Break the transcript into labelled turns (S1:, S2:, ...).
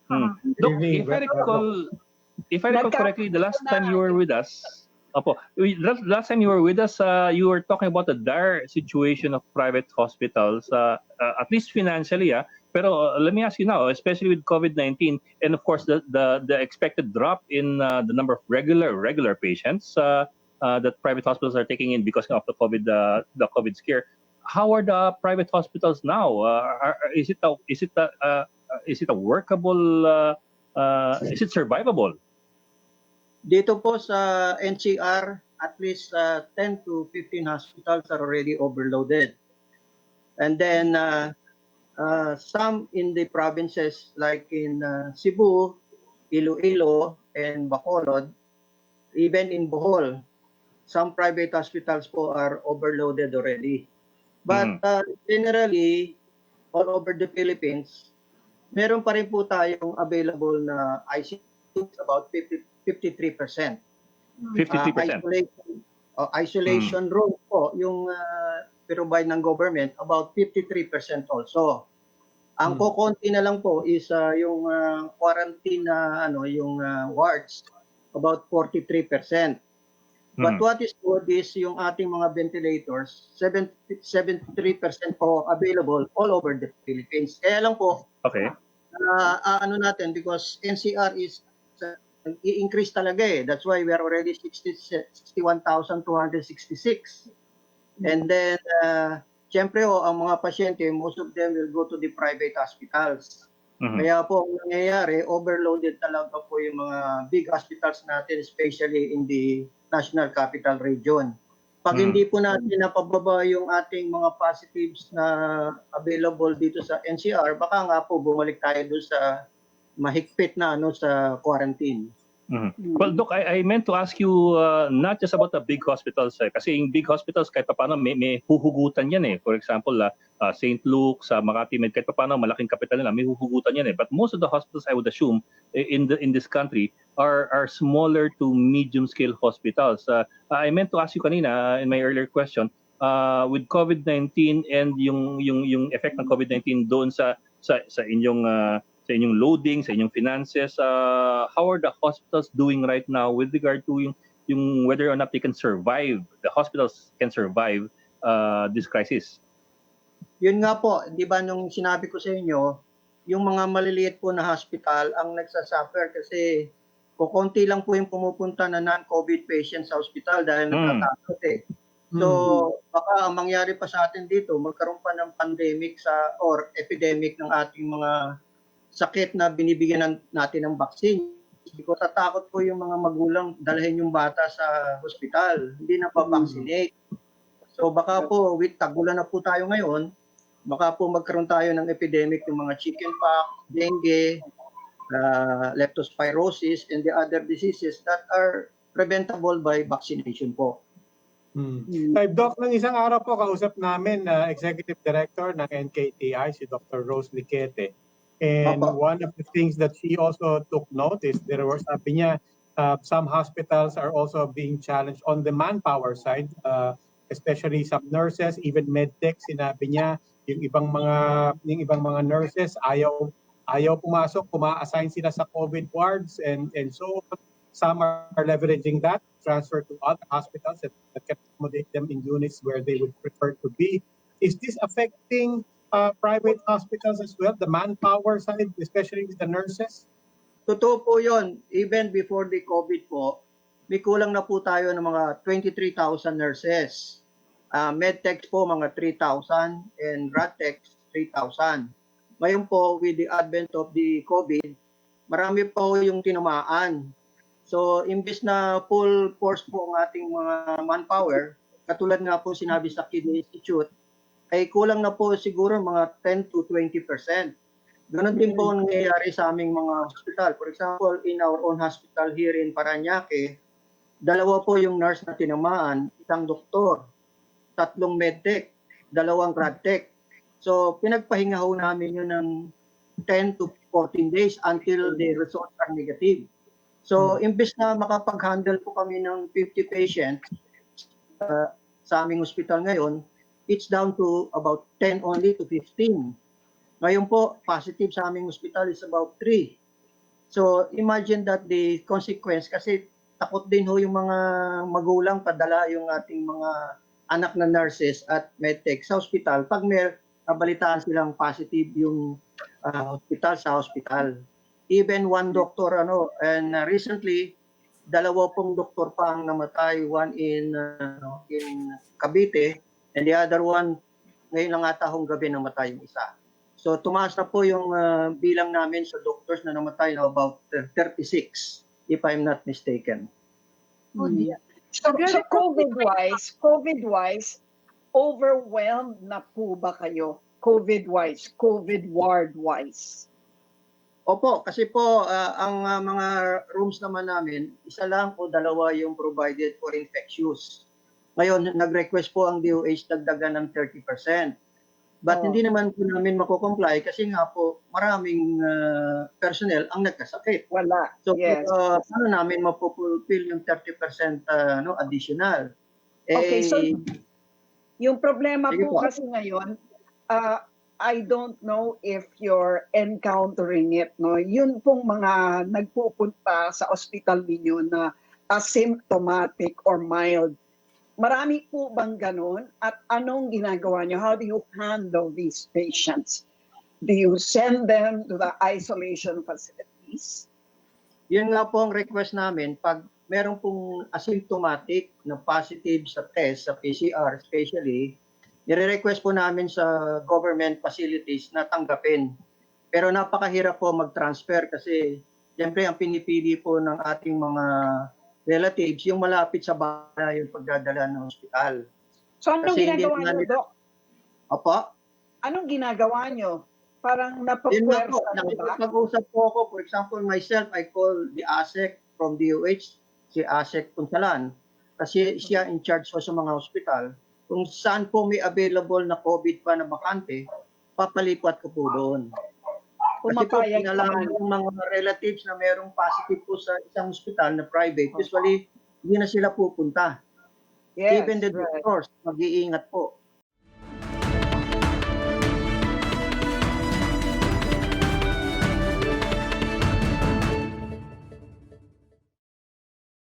S1: Doc,
S2: Evening,
S1: if I recall correctly, the last time you were with us, last time you were with us, you were talking about the dire situation of private hospitals, at least financially. Pero let me ask you now, especially with COVID-19, and of course the expected drop in the number of regular patients that private hospitals are taking in because of the COVID scare. How are the private hospitals now? Is it a workable? Is it survivable?
S3: Dito po sa NCR, at least 10 to 15 hospitals are already overloaded. And then some in the provinces like in Cebu, Iloilo, and Bacolod, even in Bohol, some private hospitals po are overloaded already. But generally, all over the Philippines, meron pa rin po tayong available na ICU, about 53%.
S1: 53%.
S3: Isolation room po, yung provide ng government, about 53% also. Ang kukunti na lang po is yung quarantine na yung wards, about 43%. But what is good is yung ating mga ventilators, 73% po available all over the Philippines. Kaya lang po, natin, because NCR is i-increase talaga eh. That's why we are already 61,266. And then, syempre ang mga pasyente, most of them will go to the private hospitals. Kaya po, ang nangyayari, overloaded talaga po yung mga big hospitals natin, especially in the National Capital Region. Pag hindi po natin napababa yung ating mga positives na available dito sa NCR, baka nga po bumalik tayo doon sa mahigpit na sa quarantine.
S1: Well, Doc, I meant to ask you not just about the big hospitals. Kasi yung big hospitals, kahit paano may huhugutan yan eh. For example, St. Luke's, Makati Med, kahit paano malaking kapital nila, may huhugutan yan eh. But most of the hospitals, I would assume, in this country, are smaller to medium-scale hospitals. I meant to ask you kanina, in my earlier question, with COVID-19 and yung effect ng COVID-19 doon sa inyong loading, sa inyong finances, how are the hospitals doing right now with regard to yung whether or not they can survive, the hospitals can survive this crisis?
S3: Yun nga po, di ba nung sinabi ko sa inyo, yung mga maliliit po na hospital ang nagsasuffer kasi kukunti lang po yung pumupunta na non-COVID patients sa hospital dahil natatakot eh. So, baka ang mangyari pa sa atin dito, magkaroon pa ng pandemic or epidemic ng ating mga sakit na binibigyan natin ng vaccine. Because tatakot po yung mga magulang dalhin yung bata sa hospital, hindi na pa-vaccinate. So baka po, with tagulan na po tayo ngayon, baka po magkaroon tayo ng epidemic ng mga chickenpox, dengue, leptospirosis, and the other diseases that are preventable by vaccination po.
S2: Doc, ng isang araw po kausap namin na Executive Director ng NKTI, si Dr. Rose Liquete. And one of the things that she also took note is there were, sabi niya, some hospitals are also being challenged on the manpower side, especially some nurses, even medtech. Sinabi niya, yung ibang mga nurses ayaw pumasok, assign sila sa COVID wards, and so some are leveraging that, transfer to other hospitals that can accommodate them in units where they would prefer to be. Is this affecting private hospitals as well, the manpower side, especially with the nurses?
S3: Totoo po yun. Even before the COVID po, may kulang na po tayo ng mga 23,000 nurses. Medtech po mga 3,000 and Radtech 3,000. Ngayon po, with the advent of the COVID, marami po yung tinamaan. So, imbis na full force po ang ating mga manpower, katulad nga po sinabi sa Kidney Institute, ay kulang na po siguro mga 10 to 20%. Ganon din po nangyayari sa aming mga hospital. For example, in our own hospital here in Parañaque, 2 po yung nurse na tinamaan, 1 doktor, 3 medtech, 2 Radtech. So, pinagpahinga ho namin yun ng 10 to 14 days until the results are negative. So, imbes na makapag-handle po kami ng 50 patients sa aming hospital ngayon, it's down to about 10 only to 15. Ngayon po, positive sa aming hospital is about 3. So imagine that the consequence, kasi takot din ho yung mga magulang padala yung ating mga anak na nurses at medtech sa hospital pag may nabalitaan silang positive yung hospital sa hospital. Even one doctor and recently dalawa pong doktor pa ang namatay, one in Cavite and the other one ngayon lang ata hong gabi namatay yung isa. So tumaas na po yung bilang namin sa doctors na namatay na about 36 if I'm not mistaken.
S4: Oh, dear. So COVID-wise, overwhelmed na po ba kayo? COVID-wise, COVID ward-wise?
S3: Opo, kasi po ang mga rooms naman namin, isa lang o dalawa yung provided for infectious. Ngayon, nag-request po ang DOH dagdagan ng 30%. But hindi naman po namin mako-comply kasi nga po maraming personnel ang nagkasakit.
S4: Wala.
S3: So,
S4: Yes.
S3: paano namin mapupulfill yung 30% additional?
S4: Okay, so yung problema
S3: Sige
S4: po
S3: po.
S4: kasi ngayon, I don't know if you're encountering it, no? Yun pong mga nagpupunta sa ospital ninyo na asymptomatic or mild. Marami po bang ganun? At anong ginagawa nyo? How do you handle these patients? Do you send them to the isolation facilities?
S3: Yun nga po ang request namin. Pag meron pong asymptomatic na positive sa test, sa PCR especially, nire-request po namin sa government facilities na tanggapin. Pero napakahirap po mag-transfer kasi siyempre ang pinipili po ng ating mga relatives yung malapit sa bahay yung pagdadala ng ospital.
S4: So anong
S3: Kasi
S4: ginagawa
S3: hindi
S4: nyo,
S3: namin-
S4: Doc?
S3: Opo?
S4: Anong ginagawa nyo? Parang
S3: Yun nga
S4: napapwersa
S3: po,
S4: mo ba?
S3: nakipag-usap po ako. For example, myself, I call the ASEC from DOH, si ASEC Punsalan. Kasi siya in charge po sa mga hospital. Kung saan po may available na COVID pa na bakante, papalipat ko po doon. Kasi po,
S4: Pumapayag
S3: pinalaman
S4: naman.
S3: ng mga relatives na merong positive po sa isang hospital na private, usually, hindi na sila pupunta.
S4: Yes,
S3: Even the
S4: right.
S3: doctors, mag-iingat po.